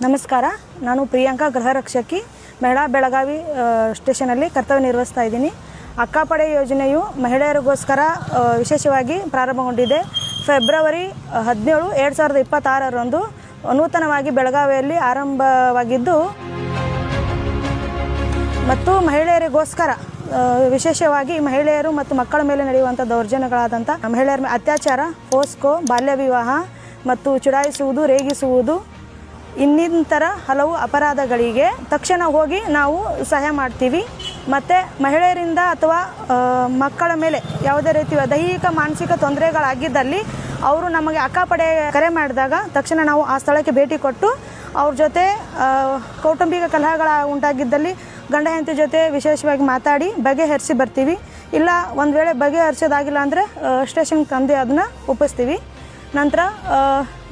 ನಮಸ್ಕಾರ, ನಾನು ಪ್ರಿಯಾಂಕಾ, ಗೃಹ ರಕ್ಷಕಿ, ಮಹಿಳಾ ಬೆಳಗಾವಿ ಸ್ಟೇಷನಲ್ಲಿ ಕರ್ತವ್ಯ ನಿರ್ವಹಿಸ್ತಾ ಇದ್ದೀನಿ. ಅಕ್ಕಪಡೆ ಯೋಜನೆಯು ಮಹಿಳೆಯರಿಗೋಸ್ಕರ ವಿಶೇಷವಾಗಿ ಪ್ರಾರಂಭಗೊಂಡಿದೆ. ಫೆಬ್ರವರಿ 17, 2026ರಂದು ನೂತನವಾಗಿ ಬೆಳಗಾವಿಯಲ್ಲಿ ಆರಂಭವಾಗಿದ್ದು ಮತ್ತು ಮಹಿಳೆಯರಿಗೋಸ್ಕರ ವಿಶೇಷವಾಗಿ ಮಹಿಳೆಯರು ಮತ್ತು ಮಕ್ಕಳ ಮೇಲೆ ನಡೆಯುವಂಥ ದೌರ್ಜನ್ಯಗಳಾದಂಥ ಮಹಿಳೆಯರ ಮೇಲೆ ಅತ್ಯಾಚಾರ, ಪೋಸ್ಕೋ, ಬಾಲ್ಯ ವಿವಾಹ ಮತ್ತು ಚುಡಾಯಿಸುವುದು, ರೇಗಿಸುವುದು ಇನ್ನಿತರ ಹಲವು ಅಪರಾಧಗಳಿಗೆ ತಕ್ಷಣ ಹೋಗಿ ನಾವು ಸಹಾಯ ಮಾಡ್ತೀವಿ. ಮತ್ತು ಮಹಿಳೆಯರಿಂದ ಅಥವಾ ಮಕ್ಕಳ ಮೇಲೆ ಯಾವುದೇ ರೀತಿಯ ದೈಹಿಕ ಮಾನಸಿಕ ತೊಂದರೆಗಳಾಗಿದ್ದಲ್ಲಿ ಅವರು ನಮಗೆ ಅಕ್ಕಪಡೆ ಕರೆ ಮಾಡಿದಾಗ ತಕ್ಷಣ ನಾವು ಆ ಸ್ಥಳಕ್ಕೆ ಭೇಟಿ ಕೊಟ್ಟು ಅವ್ರ ಜೊತೆ ಕೌಟುಂಬಿಕ ಕಲಹಗಳ ಉಂಟಾಗಿದ್ದಲ್ಲಿ ಗಂಡ ಹೆಂಡತಿ ಜೊತೆ ವಿಶೇಷವಾಗಿ ಮಾತಾಡಿ ಬಗೆಹರಿಸಿ ಬರ್ತೀವಿ. ಇಲ್ಲ ಒಂದು ವೇಳೆ ಬಗೆಹರಿಸೋದಾಗಿಲ್ಲ ಅಂದರೆ ಸ್ಟೇಷನ್ಗೆ ತಂದು ಅದನ್ನು ಒಪ್ಪಿಸ್ತೀವಿ. ನಂತರ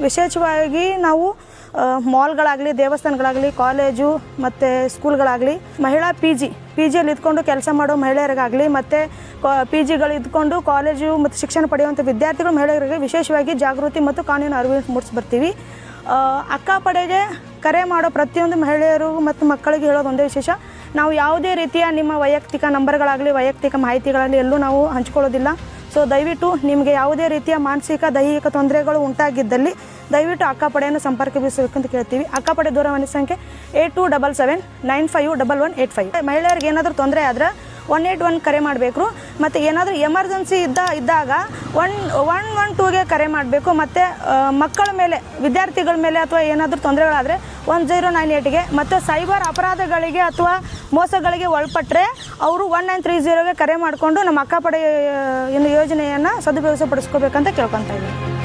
ವಿಶೇಷವಾಗಿ ನಾವು ಮಾಲ್ಗಳಾಗಲಿ, ದೇವಸ್ಥಾನಗಳಾಗಲಿ, ಕಾಲೇಜು ಮತ್ತು ಸ್ಕೂಲ್ಗಳಾಗಲಿ, ಮಹಿಳಾ ಪಿ ಜಿಯಲ್ಲಿ ಇದ್ಕೊಂಡು ಕೆಲಸ ಮಾಡೋ ಮಹಿಳೆಯರಿಗಾಗಲಿ ಮತ್ತು ಪಿ ಜಿಗಳು ಇದ್ಕೊಂಡು ಕಾಲೇಜು ಮತ್ತು ಶಿಕ್ಷಣ ಪಡೆಯುವಂಥ ವಿದ್ಯಾರ್ಥಿಗಳು ಮಹಿಳೆಯರಿಗೆ ವಿಶೇಷವಾಗಿ ಜಾಗೃತಿ ಮತ್ತು ಕಾನೂನು ಅರಿವು ಮೂಡಿಸ್ಬರ್ತೀವಿ. ಅಕ್ಕಪಡೆಗೆ ಕರೆ ಮಾಡೋ ಪ್ರತಿಯೊಂದು ಮಹಿಳೆಯರು ಮತ್ತು ಮಕ್ಕಳಿಗೆ ಹೇಳೋದು ಒಂದೇ ವಿಶೇಷ, ನಾವು ಯಾವುದೇ ರೀತಿಯ ನಿಮ್ಮ ವೈಯಕ್ತಿಕ ನಂಬರ್ಗಳಾಗಲಿ, ವೈಯಕ್ತಿಕ ಮಾಹಿತಿಗಳಲ್ಲಿ ಎಲ್ಲೂ ನಾವು ಹಂಚ್ಕೊಳ್ಳೋದಿಲ್ಲ. ಸೊ ದಯವಿಟ್ಟು ನಿಮಗೆ ಯಾವುದೇ ರೀತಿಯ ಮಾನಸಿಕ ದೈಹಿಕ ತೊಂದರೆಗಳು ಉಂಟಾಗಿದ್ದಲ್ಲಿ ದಯವಿಟ್ಟು ಅಕ್ಕಪಡೆಯನ್ನು ಸಂಪರ್ಕಿಸಬೇಕಂತ ಕೇಳ್ತೀವಿ. ಅಕ್ಕಪಡೆ ದೂರವಾಣಿ ಸಂಖ್ಯೆ 8277951185. ಮಹಿಳೆಯರಿಗೆ ಏನಾದರೂ ತೊಂದರೆ ಆದರೆ 181 ಕರೆ ಮಾಡಬೇಕು. ಮತ್ತು ಏನಾದರೂ ಎಮರ್ಜೆನ್ಸಿ ಇದ್ದಾಗ 112ಗೆ ಕರೆ ಮಾಡಬೇಕು. ಮತ್ತು ಮಕ್ಕಳ ಮೇಲೆ, ವಿದ್ಯಾರ್ಥಿಗಳ ಮೇಲೆ ಅಥವಾ ಏನಾದರೂ ತೊಂದರೆಗಳಾದರೆ 1098ಗೆ, ಮತ್ತು ಸೈಬರ್ ಅಪರಾಧಗಳಿಗೆ ಅಥವಾ ಮೋಸಗಳಿಗೆ ಒಳಪಟ್ಟರೆ ಅವರು 1930ಗೆ ಕರೆ ಮಾಡಿಕೊಂಡು ನಮ್ಮ ಅಕ್ಕಪಡೆ ಯೋಜನೆಯನ್ನು ಸದುಪಯೋಗಪಡಿಸ್ಕೋಬೇಕಂತ ಕೇಳ್ಕೊತಾ ಇದ್ದೀವಿ.